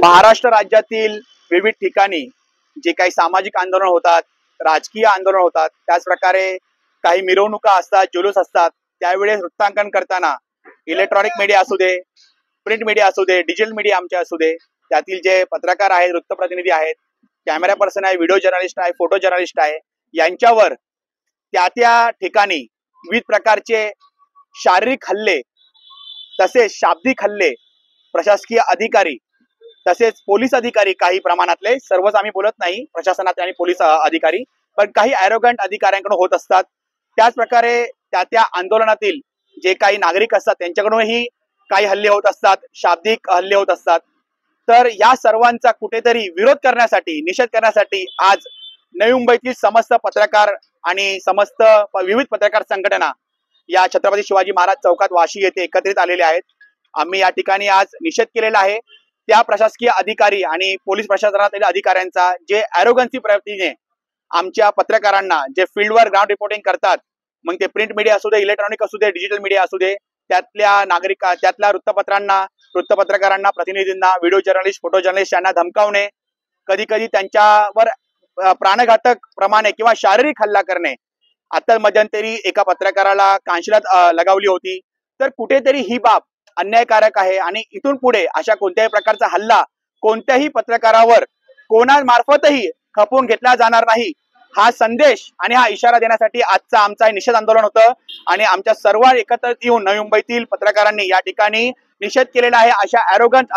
महाराष्ट्र राज्यातील विविध ठिकाणी जे काही सामाजिक आंदोलन होतात, राजकीय आंदोलन होतात, त्याच प्रकारे काही मिरवणुका असतात, जुलूस असतात, त्यावेळेस वृत्तांकन करताना इलेक्ट्रॉनिक मीडिया असू दे, प्रिंट मीडिया असू दे, डिजिटल मीडिया आमचे असू दे, त्यातील जे पत्रकार आहेत, वृत्तप्रतिनिधी आहेत, कॅमेरा पर्सन आहे, व्हिडिओ जर्नलिस्ट आहे, फोटो जर्नलिस्ट आहे, यांच्यावर त्या ठिकाणी विविध प्रकारचे शारीरिक हल्ले तसेच शाब्दिक हल्ले प्रशासकीय अधिकारी तसेच पोलीस अधिकारी काही प्रमाणातले, सर्वच आम्ही बोलत नाही, प्रशासनात आणि पोलीस अधिकारी, पण काही ॲरोगंट अधिकाऱ्यांकडून होत असतात. त्याच प्रकारे त्या आंदोलनातील जे काही नागरिक असतात त्यांच्याकडूनही काही हल्ले होत असतात, शाब्दिक हल्ले होत असतात. तर या सर्वांचा कुठेतरी विरोध करण्यासाठी, निषेध करण्यासाठी आज नवी मुंबईतील समस्त पत्रकार आणि समस्त विविध पत्रकार संघटना या छत्रपती शिवाजी महाराज चौकात वाशी येथे एकत्रित आलेले आहेत. आम्ही या ठिकाणी आज निषेध केलेला आहे त्या प्रशासकीय अधिकारी आणि पोलीस प्रशासनातील अधिकाऱ्यांचा, जे ॲरोगन्सी प्रवृत्तीने आमच्या पत्रकारांना, जे फील्डवर ग्राउंड रिपोर्टिंग करतात, मग ते प्रिंट मीडिया असू दे, इलेक्ट्रॉनिक असू दे, डिजिटल मीडिया असू दे, त्यातल्या वृत्तपत्रकारांना, प्रतिनिधींना, व्हिडिओ जर्नलिस्ट, फोटो जर्नलिस्ट यांना धमकावणे, कधी कधी त्यांच्यावर प्राणघातक प्रमाणे किंवा शारीरिक हल्ला करणे. आता मध्यंतरी एका पत्रकाराला कांशिलात लगावली होती. तर कुठेतरी ही बाब अन्यायकारक आहे आणि इथून पुढे अशा कोणत्याही प्रकारचा हल्ला कोणत्याही पत्रकारावर कोणामार्फतही खपवून घेतला जाणार नाही, हा संदेश आणि हा इशारा देण्यासाठी आजचा आमचा निषेध आंदोलन होतं. आणि आमच्या सर्व एकत्रित येऊन नवी मुंबईतील पत्रकारांनी या ठिकाणी निषेध केलेला आहे अशा ॲरोगंट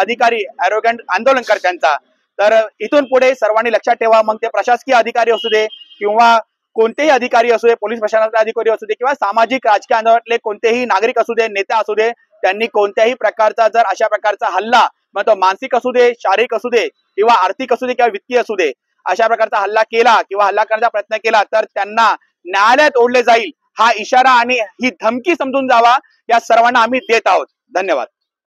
आंदोलनकर्त्यांचा. तर इथून पुढे सर्वांनी लक्षात ठेवा, मग ते प्रशासकीय अधिकारी असू दे किंवा कोणतेही अधिकारी असू दे, पोलीस प्रशासनाचे अधिकारी असू दे किंवा सामाजिक राजकीय आंदोलनातले कोणतेही नागरिक असू दे, नेते असू दे, त्यांनी कोणत्याही प्रकारचा जर अशा प्रकारचा हल्ला, मग तो मानसिक असू दे, शारीरिक असू दे किंवा आर्थिक असू दे किंवा वित्तीय असू दे, अशा प्रकारचा हल्ला केला किंवा हल्ला करण्याचा प्रयत्न केला तर त्यांना न्यायालयात ओढले जाईल, हा इशारा आणि ही धमकी समजून जावा, या सर्वांना आम्ही देत आहोत. धन्यवाद.